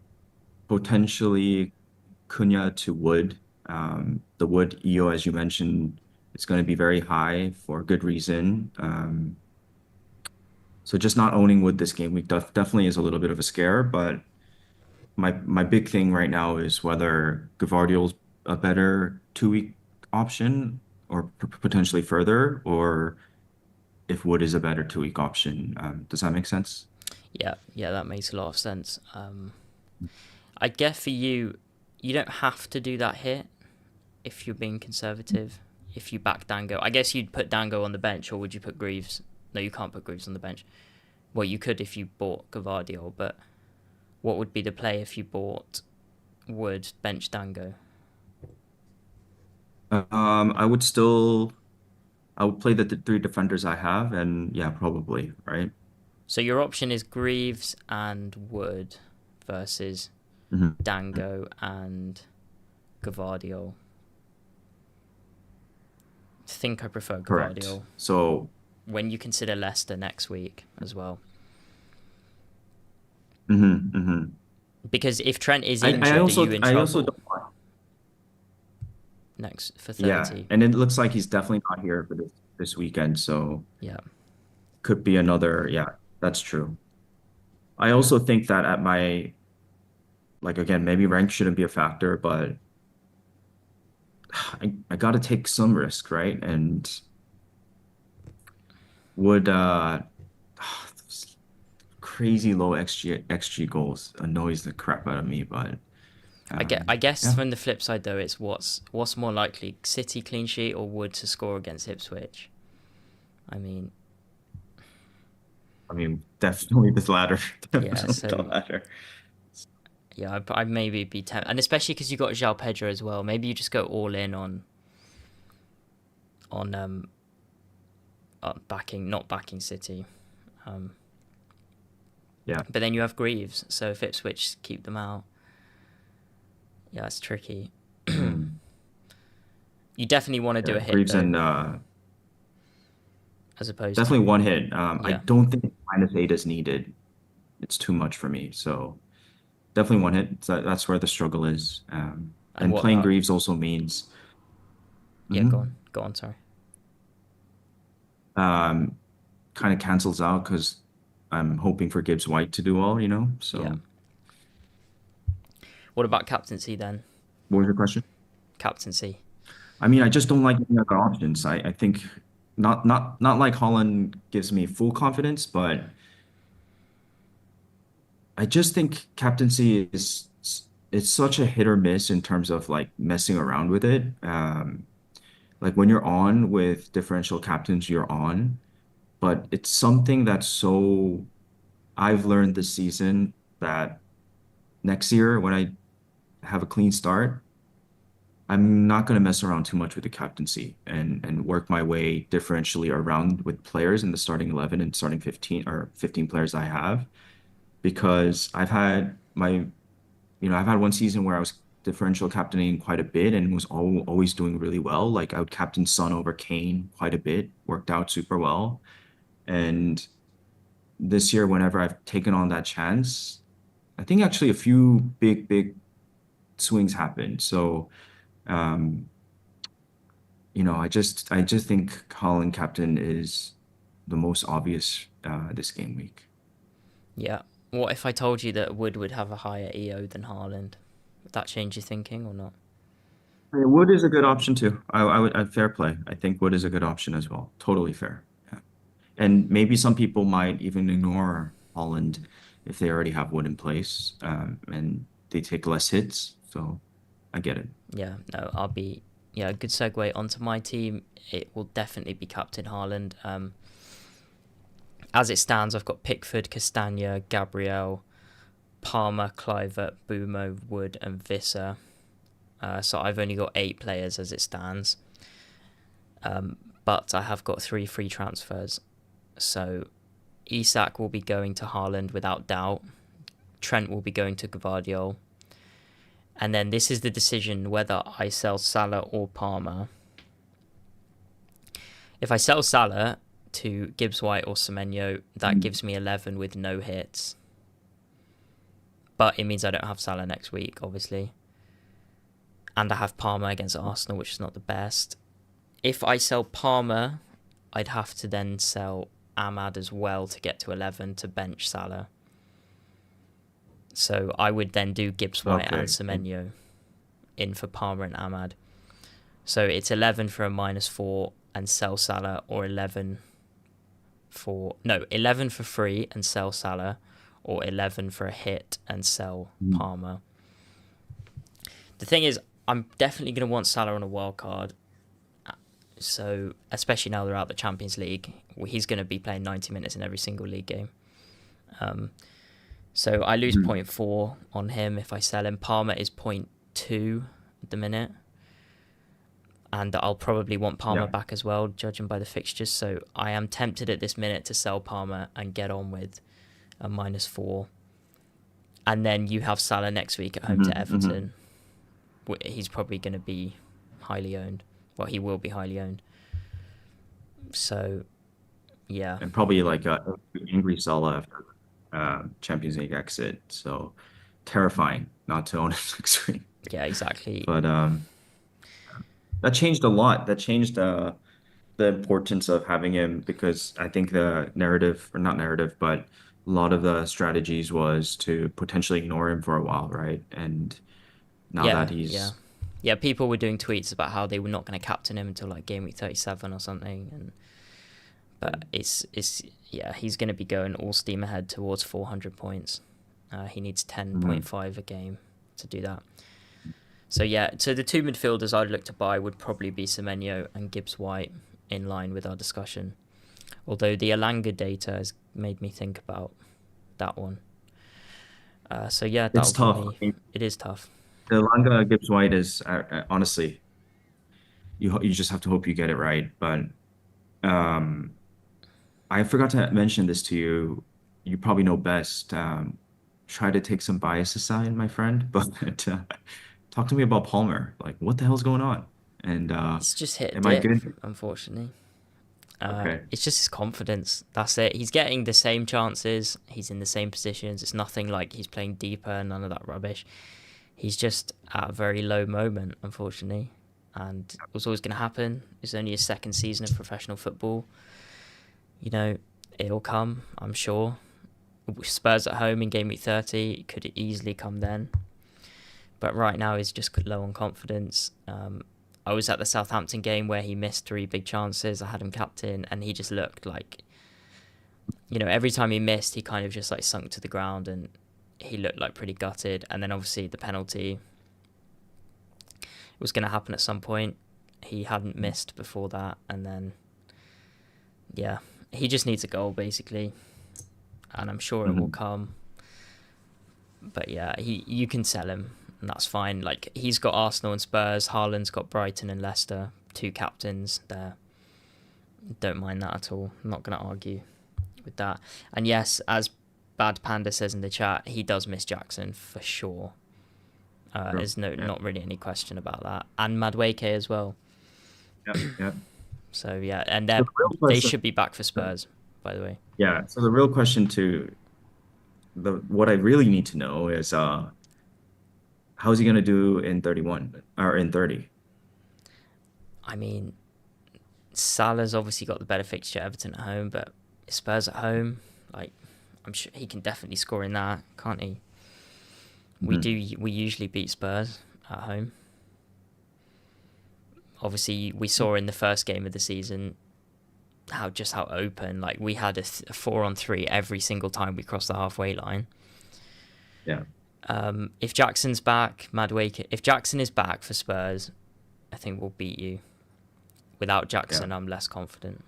S2: potentially Cunha to Wood. The Wood EO, as you mentioned, it's going to be very high for good reason. So just not owning Wood this game week definitely is a little bit of a scare, but my big thing right now is whether Gvardiol's a better 2 week option or potentially further, or if Wood is a better 2 week option. Does that make sense?
S1: Yeah, that makes a lot of sense. I guess for you, you don't have to do that hit if you're being conservative. If you back Dango, I guess you'd put Dango on the bench, or would you put Greaves? No, you can't put Greaves on the bench. Well, you could if you bought Gvardiol, but what would be the play if you bought Wood, bench Dango?
S2: I would still I would play the 3 defenders I have, and yeah, probably, right?
S1: So your option is Greaves and Wood versus
S2: Mhm.
S1: Dango and Gvardiol. I think I prefer
S2: Correct.
S1: Gvardiol
S2: So,
S1: when you consider Leicester next week as well.
S2: hmm.
S1: Because if Trent is
S2: I
S1: injured, are you
S2: also
S1: in
S2: I also
S1: trouble
S2: don't want,
S1: next for
S2: yeah,
S1: 30?
S2: and it looks like he's definitely not here for this weekend, so
S1: Yeah.
S2: could be another, yeah, that's true. I also think that at my like again, maybe rank shouldn't be a factor, but I got to take some risk, right? And would crazy low XG goals annoys the crap out of me, but
S1: I guess
S2: yeah.
S1: from the flip side though, it's what's more likely, City clean sheet or Wood to score against Ipswich. I mean,
S2: I mean, definitely this latter,
S1: yeah.
S2: definitely the
S1: So
S2: latter.
S1: yeah, I maybe be tempted, and especially because you got João Pedro as well. Maybe you just go all in on backing, not backing City. Um,
S2: Yeah.
S1: but then you have Greaves, so if Ipswich keep them out, yeah, it's tricky.
S2: Mm.
S1: You definitely want to do
S2: Yeah,
S1: a hit
S2: Greaves
S1: though,
S2: and
S1: as opposed to
S2: definitely one hit. I
S1: yeah.
S2: don't think -8 is needed. It's too much for me. So definitely one hit. That's where the struggle is.
S1: And
S2: And
S1: what
S2: playing
S1: about
S2: Greaves also means
S1: yeah?
S2: mhm,
S1: Go on. Sorry.
S2: um, kind of cancels out because I'm hoping for Gibbs White to do well, you know?
S1: Yeah.
S2: So
S1: What about captaincy then?
S2: what was your question?
S1: Captaincy.
S2: I mean, I just don't like any other options. I think not like Holland gives me full confidence, but I just think captaincy is it's such a hit or miss in terms of like messing around with it. Like when you're on with differential captains, you're on, but it's something that's so I've learned this season that next year when I have a clean start, I'm not going to mess around too much with the captaincy and work my way differentially around with players in the starting 11 and starting 15 or 15 players I have because I've had one season where I was differential captaining quite a bit and was always doing really well. Like I would captain Son over Kane quite a bit, worked out super well. And this year, whenever I've taken on that chance, I think actually a few big swings happened. So, um, I just think Holland captain is the most obvious this game week.
S1: Yeah. What if I told you that Wood would have a higher EO than Haaland? Would that change your thinking or not?
S2: I mean, Wood is a good option too. I would fair play. I think Wood is a good option as well. Totally fair. Yeah. And maybe some people might even ignore Holland if they already have Wood in place, and they take less hits. So I get it.
S1: Yeah, no, I'll be. Yeah, a good segue onto my team. It will definitely be Captain Haaland. As it stands, I've got Pickford, Castagna, Gabriel, Palmer, Clivert, Bumo, Wood, and Visser. So I've only got 8 players as it stands. But I have got 3 free transfers. So Isak will be going to Haaland without doubt. Trent will be going to Gvardiol. And then this is the decision whether I sell Salah or Palmer. If I sell Salah to Gibbs White or Semenyo, that gives me 11 with no hits. But it means I don't have Salah next week, obviously. And I have Palmer against Arsenal, which is not the best. If I sell Palmer, I'd have to then sell Ahmad as well to get to 11 to bench Salah. So I would then do Gibbs White and Semenyo in for Palmer and Ahmad. So it's 11 for a -4 and sell Salah, or 11 for free and sell Salah, or 11 for a hit and sell Palmer. The thing is, I'm definitely going to want Salah on a wild card. So, especially now they're out the Champions League, he's going to be playing 90 minutes in every single league game. So I lose 0.4 on him if I sell him. Palmer is 0.2 at the minute. And I'll probably want Palmer back as well, judging by the fixtures. So I am tempted at this minute to sell Palmer and get on with a -4. And then you have Salah next week at home to Everton. He's probably going to be highly owned. Well, he will be highly owned. So, yeah.
S2: And probably like a angry Salah after Champions League exit. So terrifying not to own him next week.
S1: Yeah, exactly.
S2: But that changed a lot. That changed the importance of having him, because I think the narrative, or not narrative, but a lot of the strategies was to potentially ignore him for a while, right? And now that he's
S1: people were doing tweets about how they were not going to captain him until like game week 37 or something, but he's going to be going all steam ahead towards 400 points. He needs 10.5 a game to do that. So so the 2 midfielders I'd look to buy would probably be Semenyo and Gibbs White, in line with our discussion. Although the Elanga data has made me think about that one.
S2: it's tough.
S1: It is tough.
S2: The Elanga Gibbs White is honestly, you just have to hope you get it right. But I forgot to mention this to you. You probably know best. Try to take some bias aside, my friend, but talk to me about Palmer. Like, what the hell's going on? And
S1: He's just hit a
S2: am I
S1: dip,
S2: good?
S1: unfortunately.
S2: Okay.
S1: It's just his confidence. That's it. He's getting the same chances. He's in the same positions. It's nothing like he's playing deeper, none of that rubbish. He's just at a very low moment, unfortunately. And it was always going to happen. It's only his second season of professional football. You know, it'll come, I'm sure. Spurs at home in game week 30, it could easily come then. But right now he's just low on confidence. I was at the Southampton game where he missed 3 big chances. I had him captain, and he just looked like, every time he missed, he kind of just like sunk to the ground, and he looked like pretty gutted. And then obviously the penalty was going to happen at some point. He hadn't missed before that, and then he just needs a goal basically, and I'm sure it will come. But you can sell him, and that's fine. Like, he's got Arsenal and Spurs. Haaland's got Brighton and Leicester. 2 captains there. Don't mind that at all. I'm not going to argue with that. And yes, as Bad Panda says in the chat, he does miss Jackson for sure.
S2: True.
S1: There's no
S2: Yeah.
S1: not really any question about that, and Madueke as well.
S2: Yeah. Yeah.
S1: So yeah, and
S2: So the real
S1: they
S2: question,
S1: should be back for Spurs, by the way.
S2: yeah. So the real question to the what I really need to know is how's he gonna do in 31 or in 30?
S1: I mean, Salah's obviously got the better fixture, Everton at home, but Spurs at home, like I'm sure he can definitely score in that, can't he?
S2: Mhm.
S1: We usually beat Spurs at home. Obviously, we saw in the first game of the season how open, like we had a 4-on-3 every single time we crossed the halfway line.
S2: Yeah.
S1: If Jackson's back, Madueke. If Jackson is back for Spurs, I think we'll beat you. Without
S2: Yeah.
S1: Jackson, I'm less confident.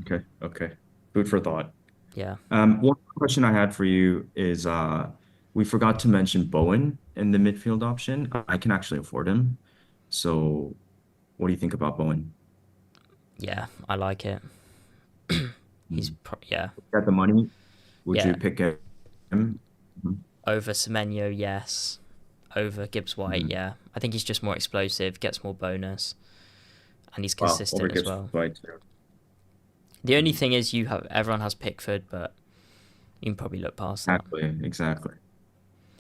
S2: Okay. Okay. Food for thought.
S1: Yeah,
S2: One question I had for you is we forgot to mention Bowen in the midfield option. I can actually afford him. So what do you think about Bowen?
S1: yeah, I like it.
S2: Mm.
S1: Yeah,
S2: Got the money? Would
S1: yeah.
S2: you pick him? Mhm.
S1: Over Semenyo, yes. Over Gibbs White,
S2: Mhm.
S1: yeah. I think he's just more explosive, gets more bonus, and he's
S2: Wow, over
S1: consistent as
S2: Gibbs
S1: well.
S2: White too.
S1: The only
S2: Mhm.
S1: thing is everyone has Pickford, but you can probably look past that.
S2: Exactly, exactly,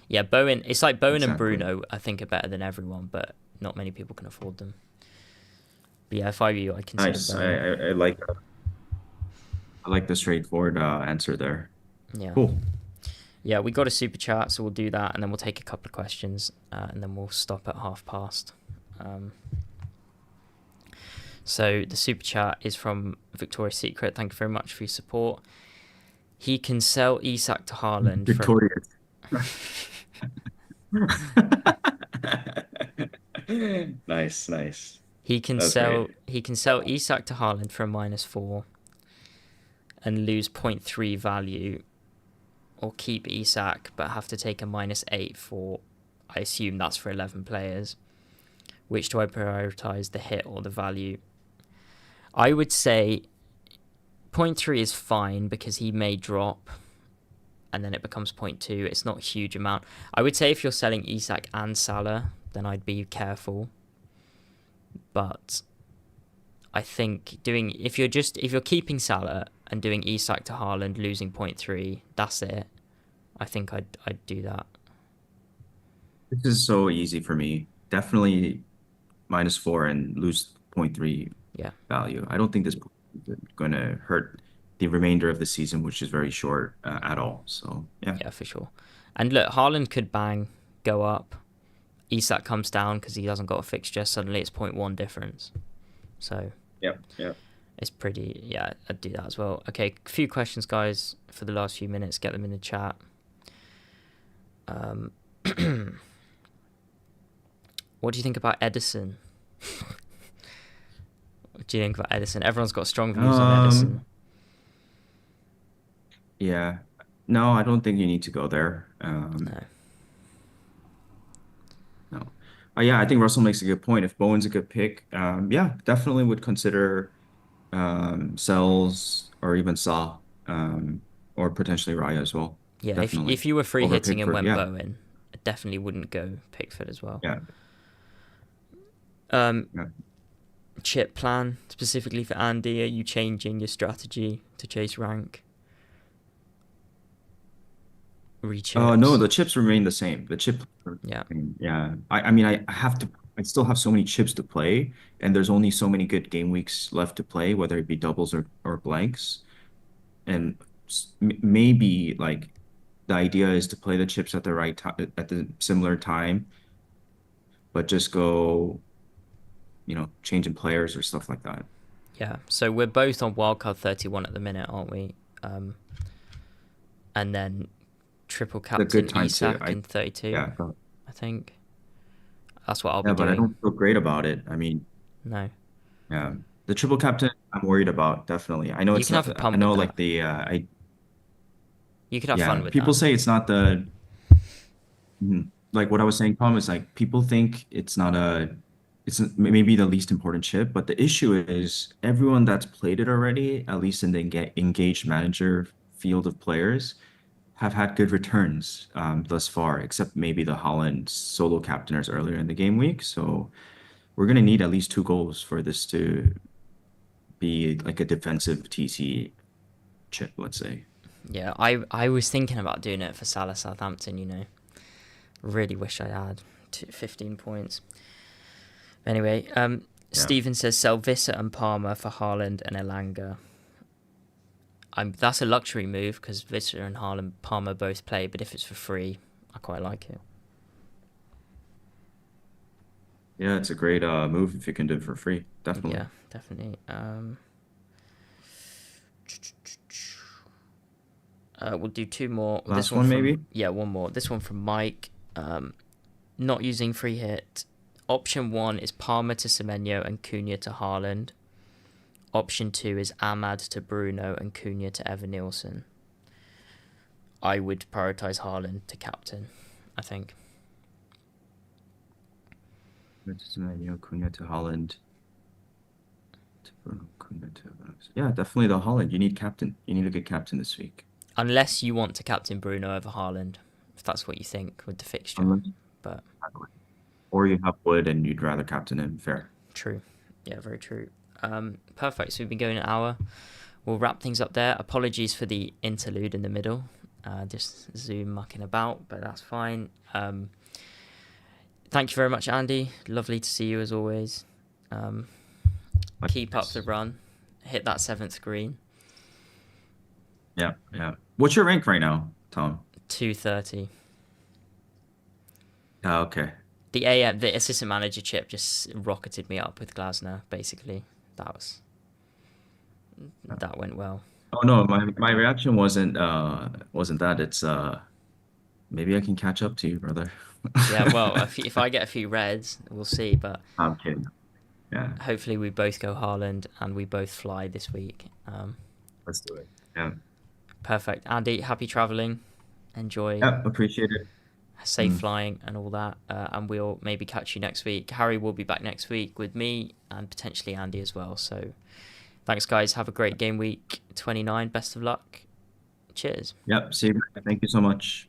S1: Yeah, Bowen. It's like Bowen and
S2: exactly.
S1: Bruno. I think are better than everyone, but not many people can afford them. But yeah, if I were you, I'd consider
S2: Nice.
S1: Bowen.
S2: I like the straightforward answer there.
S1: Yeah,
S2: Cool.
S1: yeah. We got a super chat, so we'll do that, and then we'll take a couple of questions, and then we'll stop at 1:30. Um, so the super chat is from Victoria's Secret. Thank you very much for your support. He can sell Isak to Haaland from.
S2: Victorious. Nice, nice. That's great.
S1: He can sell Isak to Haaland for a -4 and lose zero point 0.3 value, or keep Isak but have to take a -8 for. I assume that's for 11 players. Which do I prioritize, the hit or the value? I would say zero point 0.3 is fine because he may drop and then it becomes 0.2. It's not a huge amount. I would say if you're selling Isak and Salah, then I'd be careful. But I think if you're keeping Salah and doing Isak to Haaland, losing zero point 0.3, that's it. I think I'd do that.
S2: This is so easy for me. Definitely -4 and lose zero point 0.3
S1: Yeah,
S2: value. I don't think this is going to hurt the remainder of the season, which is very short at all. So yeah,
S1: yeah, for sure. And look, Haaland could go up. Isak comes down because he hasn't got a fixture. Suddenly it's zero point 0.1 difference. So
S2: yeah, yeah.
S1: it's pretty, yeah, I'd do that as well. Okay, a few questions, guys, for the last few minutes. Get them in the chat. What do you think about Edison? What do you think about Edison? Everyone's got strong views on Edison.
S2: Um, yeah. No, I don't think you need to go there.
S1: No.
S2: No. Yeah, I think Russell makes a good point. If Bowen's a good pick, yeah, definitely would consider Sells or even Saw, or potentially Raya as well.
S1: Yeah, if
S2: Definitely
S1: you were free
S2: over
S1: hitting and
S2: Pickford.
S1: went
S2: Yeah,
S1: Bowen, I definitely wouldn't go Pickford as well.
S2: yeah,
S1: Um,
S2: yeah.
S1: Chip plan specifically for Andy. Are you changing your strategy to chase rank?
S2: No,
S1: Rechips.
S2: the chips remain the same. The chip,
S1: Yeah,
S2: yeah. I mean, I have to. I still have so many chips to play, and there's only so many good game weeks left to play, whether it be doubles or blanks. And maybe like the idea is to play the chips at the right time at the similar time, but just go, changing players or stuff like that.
S1: yeah. So we're both on wildcard 31 at the minute, aren't we? And then triple
S2: The good
S1: captain
S2: time to
S1: Isak in 32,
S2: yeah,
S1: I think. That's what I'll be
S2: yeah, but I
S1: doing.
S2: don't feel great about it. I mean,
S1: No.
S2: yeah, the triple captain I'm worried about definitely. I know
S1: You
S2: it's
S1: can
S2: not.
S1: have a
S2: I
S1: punt with
S2: know
S1: that.
S2: like the I
S1: You could have fun
S2: yeah,
S1: with
S2: people
S1: that.
S2: say it's not the like what I was saying, Tom, is like people think it's maybe the least important chip, but the issue is everyone that's played it already, at least in the engaged manager field of players, have had good returns thus far, except maybe the Holland solo captainers earlier in the game week. So we're going to need at least 2 goals for this to be like a defensive TC chip, let's say.
S1: Yeah, I was thinking about doing it for Salah Southampton, you know. Really wish I had 15 points. Anyway,
S2: Yeah.
S1: Steven says sell Vissa and Palmer for Haaland and Elanga. That's a luxury move because Vissa and Palmer both play, but if it's for free, I quite like it.
S2: Yeah, it's a great move if you can do it for free. Definitely.
S1: Yeah, definitely. We'll do two more.
S2: Last one, maybe?
S1: One more. This one from Mike. Not using free hit. Option 1 is Palmer to Semenyo and Cunha to Haaland. Option 2 is Ahmad to Bruno and Cunha to Evan Nielsen. I would prioritise Haaland to captain, I think.
S2: Cunha to Holland. Cunha to yeah, definitely the Holland. You need captain. You need a good captain this week.
S1: Unless you want to captain Bruno over Haaland, if that's what you think with the fixture. But
S2: or you have Wood and you'd rather captain him. Fair.
S1: True. Yeah, very true. Perfect. So we've been going an hour. We'll wrap things up there. Apologies for the interlude in the middle. Just Zoom mucking about, but that's fine. Thank you very much, Andy. Lovely to see you as always. Keep up the run. Hit that 7th green.
S2: Yeah, yeah. What's your rank right now, Tom?
S1: 230.
S2: Oh, okay.
S1: The assistant manager chip just rocketed me up with Glasner. Basically, that went well.
S2: Oh no, my reaction wasn't that. It's maybe I can catch up to you, brother.
S1: Yeah, well, if I get a few reds, we'll see. But
S2: I'm kidding. Yeah.
S1: hopefully we both go Haaland and we both fly this week.
S2: Let's do it. Yeah.
S1: Perfect. Andy, happy traveling. Enjoy.
S2: Yeah, appreciate it.
S1: Safe flying and all that. And we'll maybe catch you next week. Harry will be back next week with me and potentially Andy as well. So thanks, guys. Have a great game week 29. Best of luck. Cheers.
S2: Yep. See you. Thank you so much.